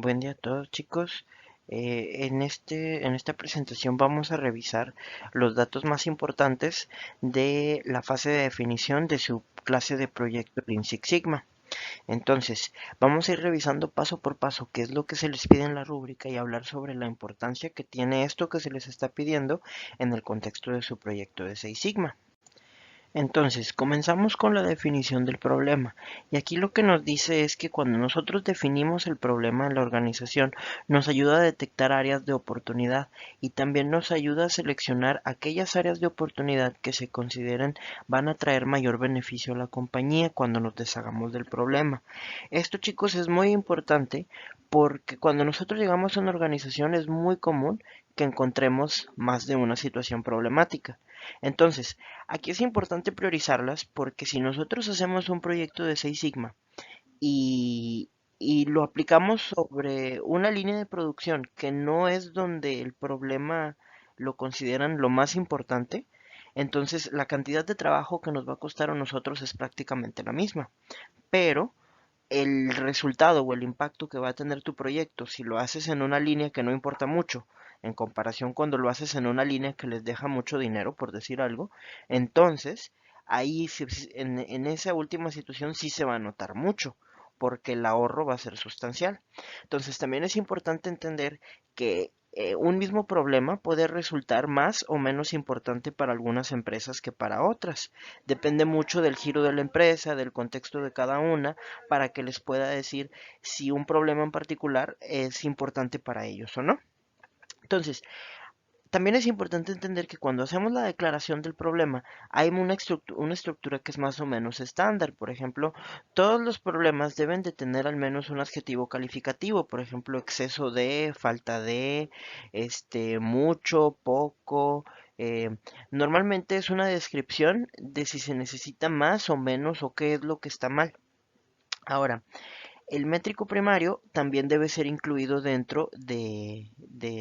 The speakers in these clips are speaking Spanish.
Buen día a todos, chicos. En esta presentación vamos a revisar los datos más importantes de la fase de definición de su clase de proyecto Lean Six Sigma. Entonces, vamos a ir revisando paso por paso qué es lo que se les pide en la rúbrica y hablar sobre la importancia que tiene esto que se les está pidiendo en el contexto de su proyecto de Six Sigma. Entonces, comenzamos con la definición del problema. Y aquí lo que nos dice es que cuando nosotros definimos el problema en la organización, nos ayuda a detectar áreas de oportunidad y también nos ayuda a seleccionar aquellas áreas de oportunidad que se consideren van a traer mayor beneficio a la compañía cuando nos deshagamos del problema. Esto, chicos, es muy importante porque cuando nosotros llegamos a una organización es muy común que encontremos más de una situación problemática. Entonces, aquí es importante priorizarlas porque si nosotros hacemos un proyecto de Six Sigma y, y lo aplicamos sobre una línea de producción que no es donde el problema lo consideran lo más importante, entonces la cantidad de trabajo que nos va a costar a nosotros es prácticamente la misma. Pero el resultado o el impacto que va a tener tu proyecto, si lo haces en una línea que no importa mucho, en comparación cuando lo haces en una línea que les deja mucho dinero, por decir algo, entonces ahí en esa última situación sí se va a notar mucho, porque el ahorro va a ser sustancial. Entonces también es importante entender que un mismo problema puede resultar más o menos importante para algunas empresas que para otras. Depende mucho del giro de la empresa, del contexto de cada una, para que les pueda decir si un problema en particular es importante para ellos o no. Entonces, también es importante entender que cuando hacemos la declaración del problema, hay una estructura que es más o menos estándar. Por ejemplo, todos los problemas deben de tener al menos un adjetivo calificativo. Por ejemplo, exceso de, falta de, mucho, poco. Normalmente es una descripción de si se necesita más o menos o qué es lo que está mal. Ahora, el métrico primario también debe ser incluido dentro de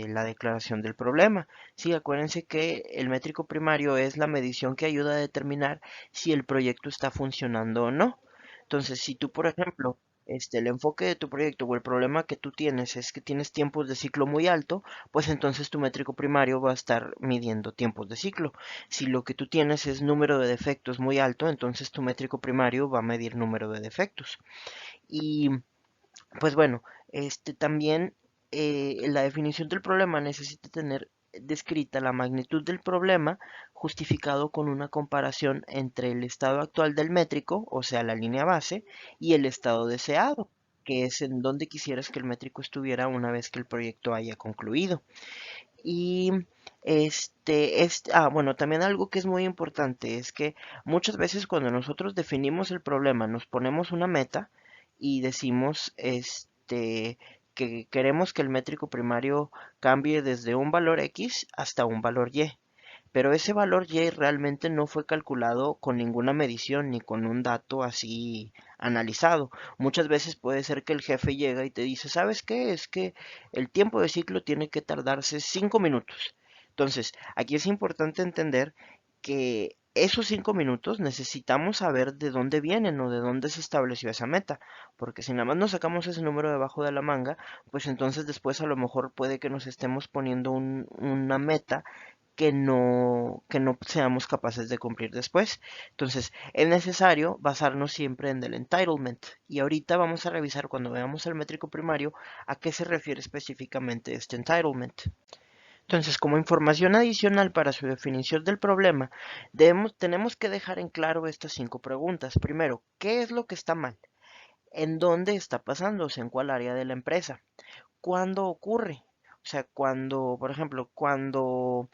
la declaración del problema. Sí, acuérdense que el métrico primario es la medición que ayuda a determinar si el proyecto está funcionando o no. Entonces, si tú, por ejemplo, el enfoque de tu proyecto o el problema que tú tienes es que tienes tiempos de ciclo muy alto, pues entonces tu métrico primario va a estar midiendo tiempos de ciclo. Si lo que tú tienes es número de defectos muy alto, entonces tu métrico primario va a medir número de defectos. Y pues bueno, también la definición del problema necesita tener descrita la magnitud del problema justificado con una comparación entre el estado actual del métrico, o sea, la línea base, y el estado deseado, que es en donde quisieras que el métrico estuviera una vez que el proyecto haya concluido. Y bueno, también algo que es muy importante es que muchas veces cuando nosotros definimos el problema, nos ponemos una meta y decimos, que queremos que el métrico primario cambie desde un valor X hasta un valor Y. Pero ese valor Y realmente no fue calculado con ninguna medición ni con un dato así analizado. Muchas veces puede ser que el jefe llega y te dice, ¿sabes qué? Es que el tiempo de ciclo tiene que tardarse 5 minutos. Entonces, aquí es importante entender que esos 5 minutos necesitamos saber de dónde vienen o de dónde se estableció esa meta, porque si nada más nos sacamos ese número debajo de la manga, pues entonces después a lo mejor puede que nos estemos poniendo una meta que no seamos capaces de cumplir después. Entonces, es necesario basarnos siempre en el entitlement. Y ahorita vamos a revisar cuando veamos el métrico primario a qué se refiere específicamente este entitlement. Entonces, como información adicional para su definición del problema, tenemos que dejar en claro estas 5 preguntas. Primero, ¿qué es lo que está mal? ¿En dónde está pasándose? ¿En cuál área de la empresa? ¿Cuándo ocurre? O sea, cuando, por ejemplo, cuando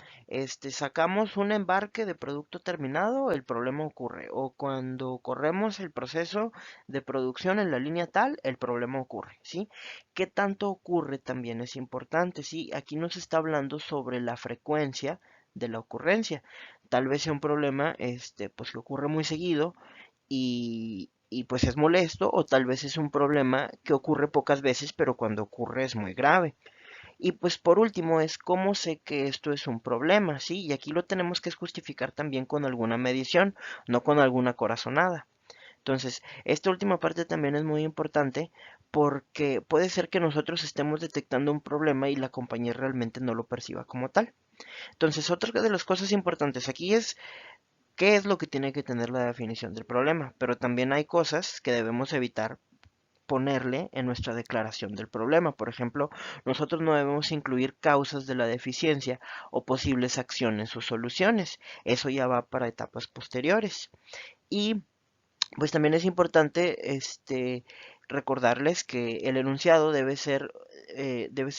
sacamos un embarque de producto terminado, el problema ocurre. O cuando corremos el proceso de producción en la línea tal, el problema ocurre, ¿sí? ¿Qué tanto ocurre también es importante, ¿sí? Aquí nos está hablando sobre la frecuencia de la ocurrencia. Tal vez sea un problema, pues que ocurre muy seguido y pues es molesto, o tal vez es un problema que ocurre pocas veces, pero cuando ocurre es muy grave. Y pues por último es cómo sé que esto es un problema, ¿sí? Y aquí lo tenemos que justificar también con alguna medición, no con alguna corazonada. Entonces, esta última parte también es muy importante porque puede ser que nosotros estemos detectando un problema y la compañía realmente no lo perciba como tal. Entonces, otra de las cosas importantes aquí es qué es lo que tiene que tener la definición del problema, pero también hay cosas que debemos evitar ponerle en nuestra declaración del problema. Por ejemplo, nosotros no debemos incluir causas de la deficiencia o posibles acciones o soluciones. Eso ya va para etapas posteriores. Y pues también es importante recordarles que el enunciado debe ser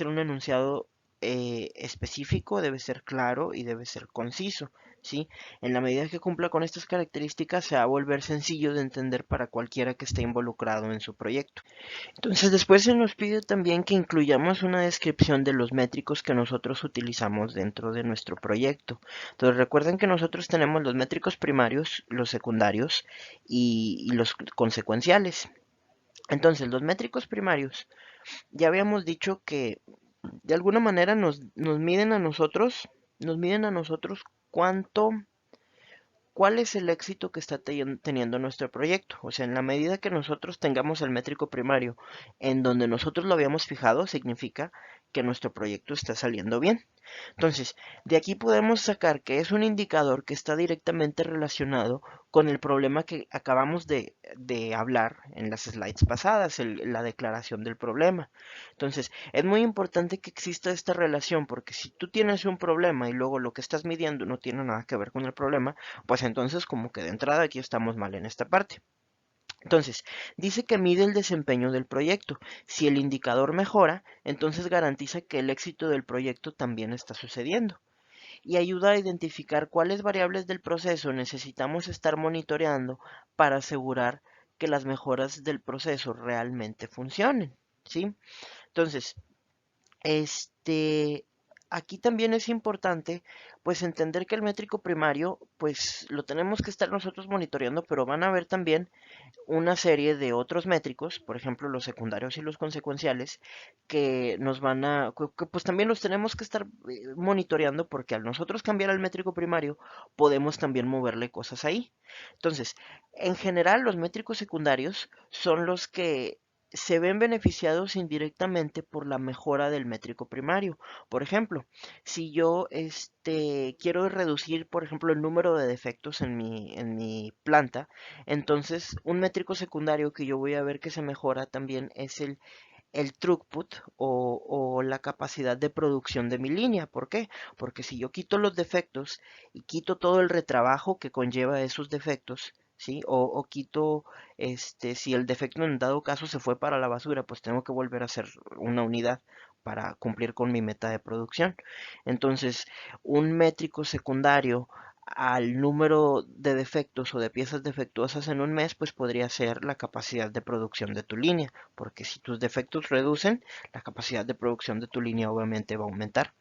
un enunciado específico, debe ser claro y debe ser conciso, ¿sí? En la medida que cumpla con estas características, se va a volver sencillo de entender para cualquiera que esté involucrado en su proyecto. Entonces, después se nos pide también que incluyamos una descripción de los métricos que nosotros utilizamos dentro de nuestro proyecto. Entonces, recuerden que nosotros tenemos los métricos primarios, los secundarios y los consecuenciales. Entonces, los métricos primarios, ya habíamos dicho que de alguna manera nos miden a nosotros cuánto ¿cuál es el éxito que está teniendo nuestro proyecto? O sea, en la medida que nosotros tengamos el métrico primario en donde nosotros lo habíamos fijado, significa que nuestro proyecto está saliendo bien. Entonces, de aquí podemos sacar que es un indicador que está directamente relacionado con el problema que acabamos de hablar en las slides pasadas, la declaración del problema. Entonces, es muy importante que exista esta relación porque si tú tienes un problema y luego lo que estás midiendo no tiene nada que ver con el problema, pues entonces como que de entrada aquí estamos mal en esta parte. Entonces, dice que mide el desempeño del proyecto. Si el indicador mejora, entonces garantiza que el éxito del proyecto también está sucediendo y ayuda a identificar cuáles variables del proceso necesitamos estar monitoreando para asegurar que las mejoras del proceso realmente funcionen, ¿sí? Entonces, este, aquí también es importante, pues entender que el métrico primario, pues lo tenemos que estar nosotros monitoreando, pero van a haber también una serie de otros métricos, por ejemplo los secundarios y los consecuenciales, que nos van a, que, pues también los tenemos que estar monitoreando porque al nosotros cambiar al métrico primario podemos también moverle cosas ahí. Entonces, en general los métricos secundarios son los que se ven beneficiados indirectamente por la mejora del métrico primario. Por ejemplo, si yo quiero reducir, por ejemplo, el número de defectos en mi planta, entonces, un métrico secundario que yo voy a ver que se mejora también es el throughput o la capacidad de producción de mi línea. ¿Por qué? Porque si yo quito los defectos y quito todo el retrabajo que conlleva esos defectos, ¿sí? O quito, si el defecto en dado caso se fue para la basura, pues tengo que volver a hacer una unidad para cumplir con mi meta de producción. Entonces, un métrico secundario al número de defectos o de piezas defectuosas en un mes, pues podría ser la capacidad de producción de tu línea, porque si tus defectos reducen, la capacidad de producción de tu línea obviamente va a aumentar.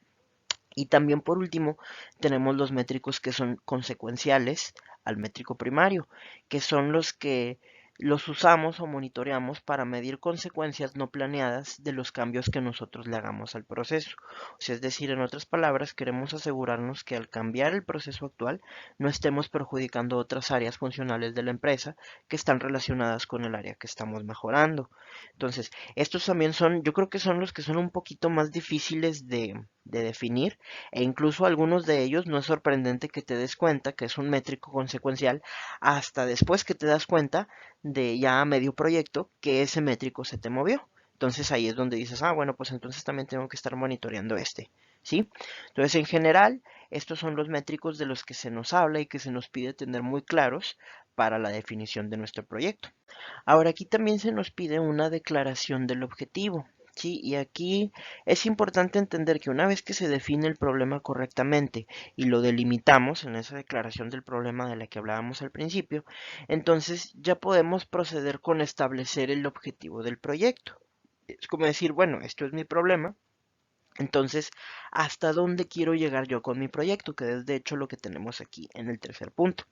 Y también por último, tenemos los métricos que son consecuenciales al métrico primario, que son los que los usamos o monitoreamos para medir consecuencias no planeadas de los cambios que nosotros le hagamos al proceso. O sea, es decir, en otras palabras, queremos asegurarnos que al cambiar el proceso actual no estemos perjudicando otras áreas funcionales de la empresa que están relacionadas con el área que estamos mejorando. Entonces, estos también son, yo creo que son los que son un poquito más difíciles de definir e incluso algunos de ellos no es sorprendente que te des cuenta que es un métrico consecuencial hasta después que te das cuenta de ya a medio proyecto que ese métrico se te movió. Entonces ahí es donde dices, ah, bueno, pues entonces también tengo que estar monitoreando este, ¿sí? Entonces en general, estos son los métricos de los que se nos habla y que se nos pide tener muy claros para la definición de nuestro proyecto. Ahora aquí también se nos pide una declaración del objetivo. Sí, y aquí es importante entender que una vez que se define el problema correctamente y lo delimitamos en esa declaración del problema de la que hablábamos al principio, entonces ya podemos proceder con establecer el objetivo del proyecto. Es como decir, bueno, esto es mi problema, entonces, ¿hasta dónde quiero llegar yo con mi proyecto? Que es de hecho lo que tenemos aquí en el tercer punto.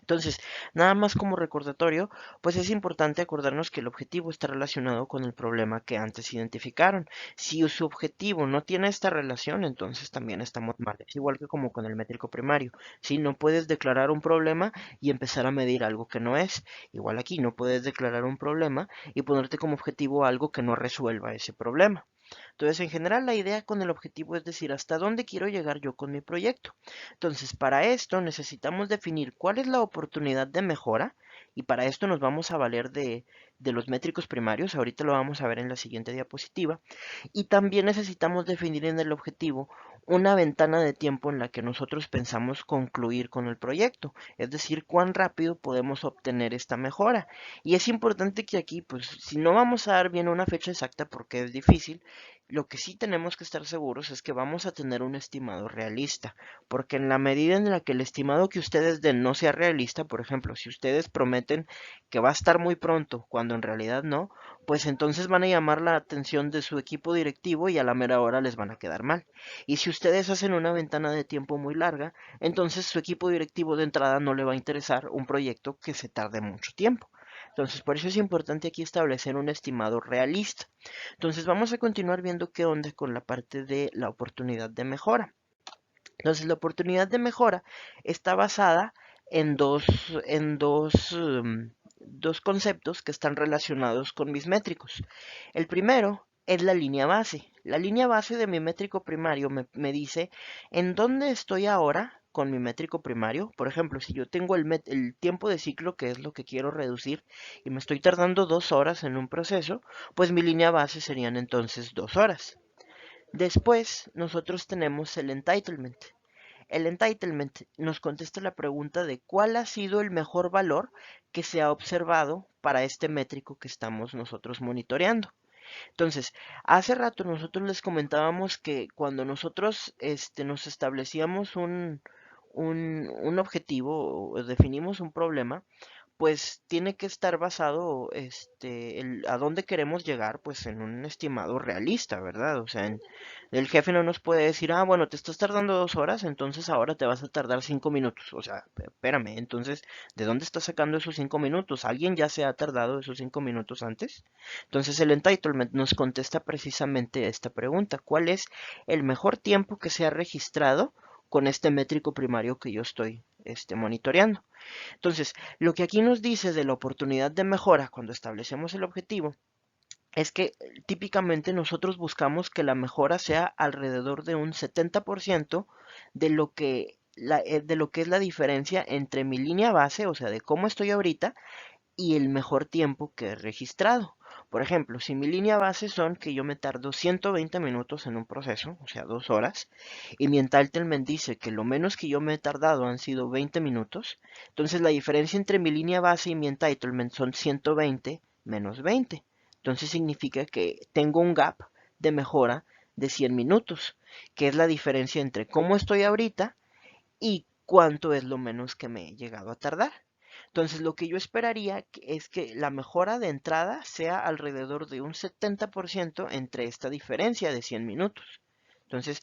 Entonces, nada más como recordatorio, pues es importante acordarnos que el objetivo está relacionado con el problema que antes identificaron. Si su objetivo no tiene esta relación, entonces también estamos mal. Es igual que como con el métrico primario. Si no puedes declarar un problema y empezar a medir algo que no es. Igual aquí, no puedes declarar un problema y ponerte como objetivo algo que no resuelva ese problema. Entonces, en general, la idea con el objetivo es decir hasta dónde quiero llegar yo con mi proyecto. Entonces, para esto necesitamos definir cuál es la oportunidad de mejora y para esto nos vamos a valer de los métricos primarios. Ahorita lo vamos a ver en la siguiente diapositiva. Y también necesitamos definir en el objetivo una ventana de tiempo en la que nosotros pensamos concluir con el proyecto, es decir, cuán rápido podemos obtener esta mejora. Y es importante que aquí, pues, si no vamos a dar bien una fecha exacta porque es difícil, lo que sí tenemos que estar seguros es que vamos a tener un estimado realista, porque en la medida en la que el estimado que ustedes den no sea realista, por ejemplo, si ustedes prometen que va a estar muy pronto cuando en realidad no, pues entonces van a llamar la atención de su equipo directivo y a la mera hora les van a quedar mal. Y si ustedes hacen una ventana de tiempo muy larga, entonces su equipo directivo de entrada no le va a interesar un proyecto que se tarde mucho tiempo. Entonces, por eso es importante aquí establecer un estimado realista. Entonces, vamos a continuar viendo qué onda con la parte de la oportunidad de mejora. Entonces, la oportunidad de mejora está basada en dos conceptos que están relacionados con mis métricos. El primero es la línea base. La línea base de mi métrico primario me dice en dónde estoy ahora con mi métrico primario. Por ejemplo, si yo tengo el tiempo de ciclo, que es lo que quiero reducir, y me estoy tardando 2 horas en un proceso, pues mi línea base serían entonces 2 horas. Después, nosotros tenemos el entitlement. El entitlement nos contesta la pregunta de cuál ha sido el mejor valor que se ha observado para este métrico que estamos nosotros monitoreando. Entonces, hace rato nosotros les comentábamos que cuando nosotros nos establecíamos un objetivo o definimos un problema, pues tiene que estar basado, a dónde queremos llegar, pues en un estimado realista, ¿verdad? O sea, el jefe no nos puede decir, ah, bueno, te estás tardando 2 horas, entonces ahora te vas a tardar 5 minutos. O sea, espérame, entonces, ¿de dónde estás sacando esos 5 minutos? ¿Alguien ya se ha tardado esos 5 minutos antes? Entonces, el entitlement nos contesta precisamente esta pregunta: ¿cuál es el mejor tiempo que se ha registrado con este métrico primario que yo estoy, monitoreando? Entonces, lo que aquí nos dice de la oportunidad de mejora cuando establecemos el objetivo es que típicamente nosotros buscamos que la mejora sea alrededor de un 70% de lo que es la diferencia entre mi línea base, o sea, de cómo estoy ahorita, y el mejor tiempo que he registrado. Por ejemplo, si mi línea base son que yo me tardo 120 minutos en un proceso, o sea, 2 horas, y mi entitlement dice que lo menos que yo me he tardado han sido 20 minutos, entonces la diferencia entre mi línea base y mi entitlement son 120 menos 20. Entonces significa que tengo un gap de mejora de 100 minutos, que es la diferencia entre cómo estoy ahorita y cuánto es lo menos que me he llegado a tardar. Entonces, lo que yo esperaría es que la mejora de entrada sea alrededor de un 70% entre esta diferencia de 100 minutos. Entonces,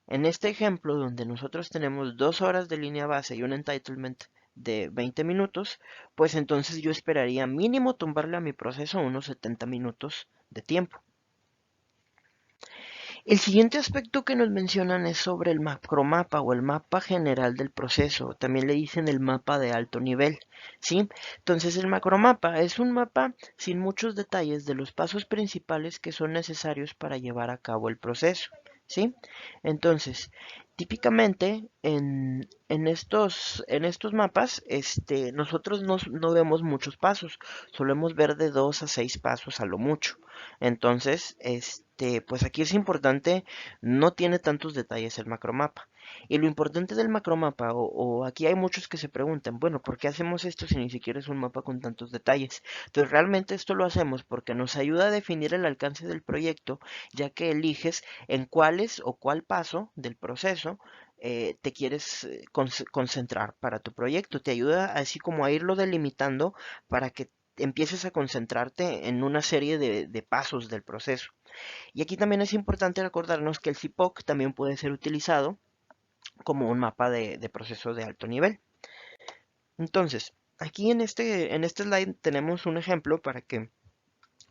en este ejemplo, donde nosotros tenemos 2 horas de línea base y un entitlement de 20 minutos, pues entonces yo esperaría mínimo tumbarle a mi proceso unos 70 minutos de tiempo. El siguiente aspecto que nos mencionan es sobre el macromapa o el mapa general del proceso. También le dicen el mapa de alto nivel, ¿sí? Entonces el macromapa es un mapa sin muchos detalles de los pasos principales que son necesarios para llevar a cabo el proceso, ¿sí? Entonces, típicamente en estos mapas, nosotros no vemos muchos pasos, solemos ver de 2 a 6 pasos a lo mucho. Entonces, pues aquí es importante, no tiene tantos detalles el macromapa. Y lo importante del macromapa, o aquí hay muchos que se preguntan, bueno, ¿por qué hacemos esto si ni siquiera es un mapa con tantos detalles? Entonces, realmente esto lo hacemos porque nos ayuda a definir el alcance del proyecto, ya que eliges en cuáles o cuál paso del proceso te quieres concentrar para tu proyecto. Te ayuda así como a irlo delimitando para que empieces a concentrarte en una serie de pasos del proceso. Y aquí también es importante recordarnos que el CIPOC también puede ser utilizado como un mapa de proceso de alto nivel. Entonces, aquí en este slide tenemos un ejemplo para que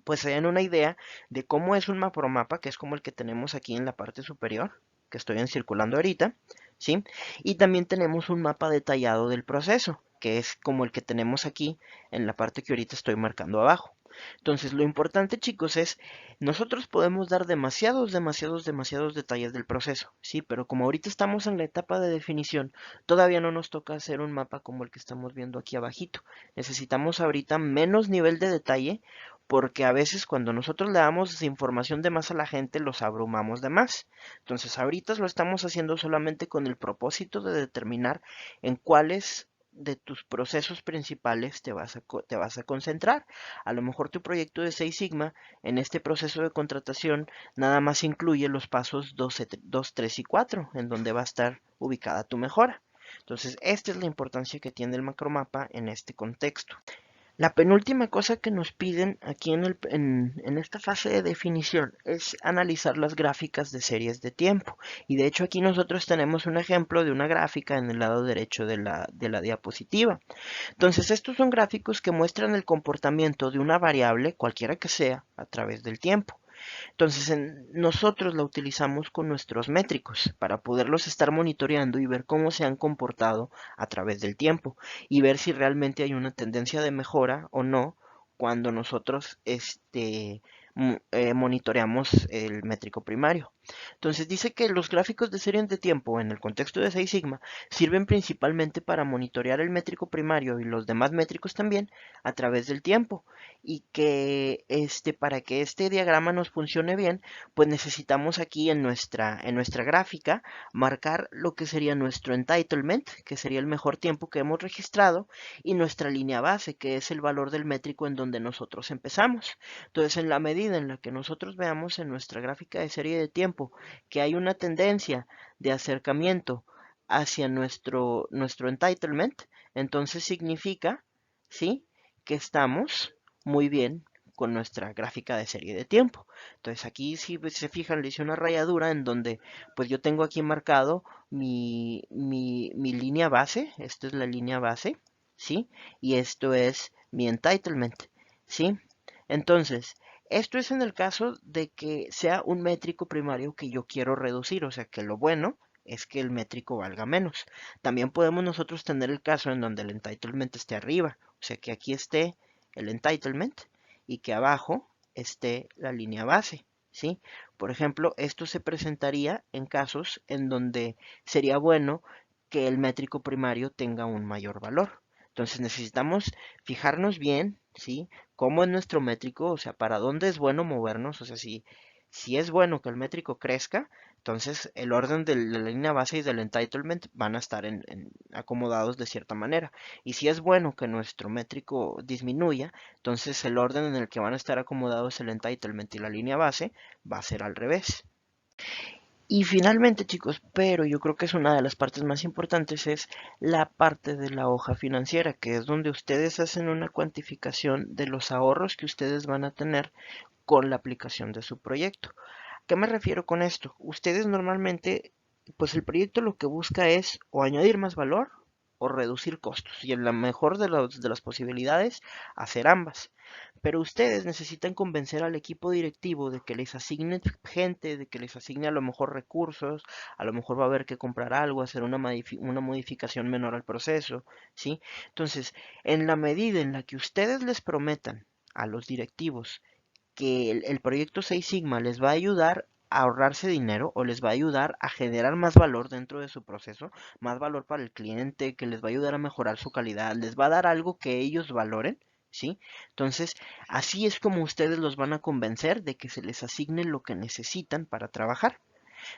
pues se den una idea de cómo es un macromapa, que es como el que tenemos aquí en la parte superior, que estoy encirculando ahorita, ¿sí? Y también tenemos un mapa detallado del proceso, que es como el que tenemos aquí en la parte que ahorita estoy marcando abajo. Entonces, lo importante, chicos, es nosotros podemos dar demasiados detalles del proceso, ¿sí? Pero como ahorita estamos en la etapa de definición, todavía no nos toca hacer un mapa como el que estamos viendo aquí abajito. Necesitamos ahorita menos nivel de detalle porque a veces cuando nosotros le damos información de más a la gente, los abrumamos de más. Entonces, ahorita lo estamos haciendo solamente con el propósito de determinar en cuáles de tus procesos principales te vas a concentrar. A lo mejor tu proyecto de Six Sigma en este proceso de contratación nada más incluye los pasos 2, 3 y 4, en donde va a estar ubicada tu mejora. Entonces, esta es la importancia que tiene el macromapa en este contexto. La penúltima cosa que nos piden aquí en esta fase de definición es analizar las gráficas de series de tiempo. Y de hecho aquí nosotros tenemos un ejemplo de una gráfica en el lado derecho de la diapositiva. Entonces estos son gráficos que muestran el comportamiento de una variable, cualquiera que sea, a través del tiempo. Entonces, nosotros la utilizamos con nuestros métricos para poderlos estar monitoreando y ver cómo se han comportado a través del tiempo y ver si realmente hay una tendencia de mejora o no cuando nosotros monitoreamos el métrico primario. Entonces dice que los gráficos de serie de tiempo en el contexto de Six Sigma sirven principalmente para monitorear el métrico primario y los demás métricos también a través del tiempo y que para que este diagrama nos funcione bien, pues necesitamos aquí en nuestra gráfica marcar lo que sería nuestro entitlement, que sería el mejor tiempo que hemos registrado, y nuestra línea base, que es el valor del métrico en donde nosotros empezamos. Entonces, en la medida en la que nosotros veamos en nuestra gráfica de serie de tiempo que hay una tendencia de acercamiento hacia nuestro entitlement, entonces significa, ¿sí?, que estamos muy bien con nuestra gráfica de serie de tiempo. Entonces aquí si se fijan le hice una rayadura en donde pues yo tengo aquí marcado mi línea base, esta es la línea base, ¿sí? Y esto es mi entitlement, ¿sí? Entonces, esto es en el caso de que sea un métrico primario que yo quiero reducir, o sea que lo bueno es que el métrico valga menos. También podemos nosotros tener el caso en donde el entitlement esté arriba, o sea que aquí esté el entitlement y que abajo esté la línea base, ¿sí? Por ejemplo, esto se presentaría en casos en donde sería bueno que el métrico primario tenga un mayor valor. Entonces necesitamos fijarnos bien, ¿sí? Cómo es nuestro métrico, o sea, para dónde es bueno movernos, o sea, si es bueno que el métrico crezca, entonces el orden de la línea base y del entitlement van a estar acomodados de cierta manera. Y si es bueno que nuestro métrico disminuya, entonces el orden en el que van a estar acomodados el entitlement y la línea base va a ser al revés. Y finalmente, chicos, pero yo creo que es una de las partes más importantes, es la parte de la hoja financiera, que es donde ustedes hacen una cuantificación de los ahorros que ustedes van a tener con la aplicación de su proyecto. ¿A qué me refiero con esto? Ustedes normalmente, pues el proyecto lo que busca es o añadir más valor o reducir costos, y en la mejor de las posibilidades, hacer ambas. Pero ustedes necesitan convencer al equipo directivo de que les asigne gente, de que les asigne a lo mejor recursos, a lo mejor va a haber que comprar algo, hacer una modificación menor al proceso, ¿sí? Entonces, en la medida en la que ustedes les prometan a los directivos que el proyecto Six Sigma les va a ayudar a ahorrarse dinero o les va a ayudar a generar más valor dentro de su proceso, más valor para el cliente, que les va a ayudar a mejorar su calidad, les va a dar algo que ellos valoren, ¿sí? Entonces, así es como ustedes los van a convencer de que se les asigne lo que necesitan para trabajar.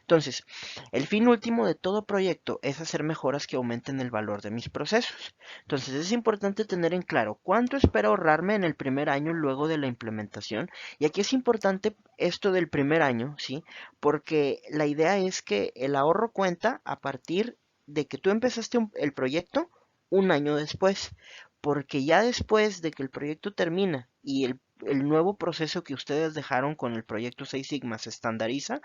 Entonces, el fin último de todo proyecto es hacer mejoras que aumenten el valor de mis procesos. Entonces, es importante tener en claro cuánto espero ahorrarme en el primer año luego de la implementación. Y aquí es importante esto del primer año, ¿sí? Porque la idea es que el ahorro cuenta a partir de que tú empezaste el proyecto un año después. Porque ya después de que el proyecto termina y el nuevo proceso que ustedes dejaron con el proyecto Seis Sigma se estandariza,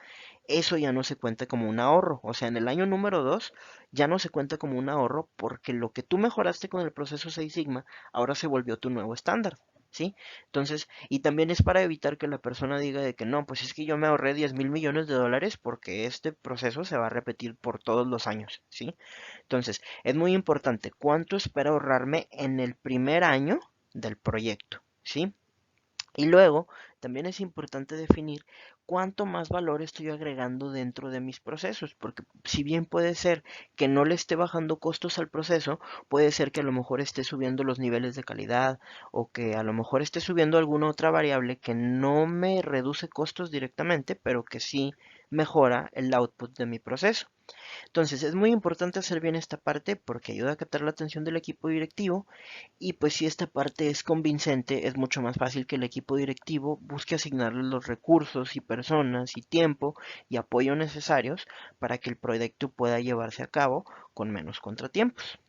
eso ya no se cuenta como un ahorro. O sea, en el año número 2 ya no se cuenta como un ahorro porque lo que tú mejoraste con el proceso Seis Sigma ahora se volvió tu nuevo estándar. ¿Sí? Entonces, y también es para evitar que la persona diga de que no, pues es que yo me ahorré 10.000 millones de dólares porque este proceso se va a repetir por todos los años, ¿sí? Entonces, es muy importante cuánto espero ahorrarme en el primer año del proyecto, ¿sí? Y luego, también es importante definir cuánto más valor estoy agregando dentro de mis procesos, porque si bien puede ser que no le esté bajando costos al proceso, puede ser que a lo mejor esté subiendo los niveles de calidad o que a lo mejor esté subiendo alguna otra variable que no me reduce costos directamente, pero que sí mejora el output de mi proceso. Entonces es muy importante hacer bien esta parte porque ayuda a captar la atención del equipo directivo y pues si esta parte es convincente es mucho más fácil que el equipo directivo busque asignarle los recursos y personas y tiempo y apoyo necesarios para que el proyecto pueda llevarse a cabo con menos contratiempos.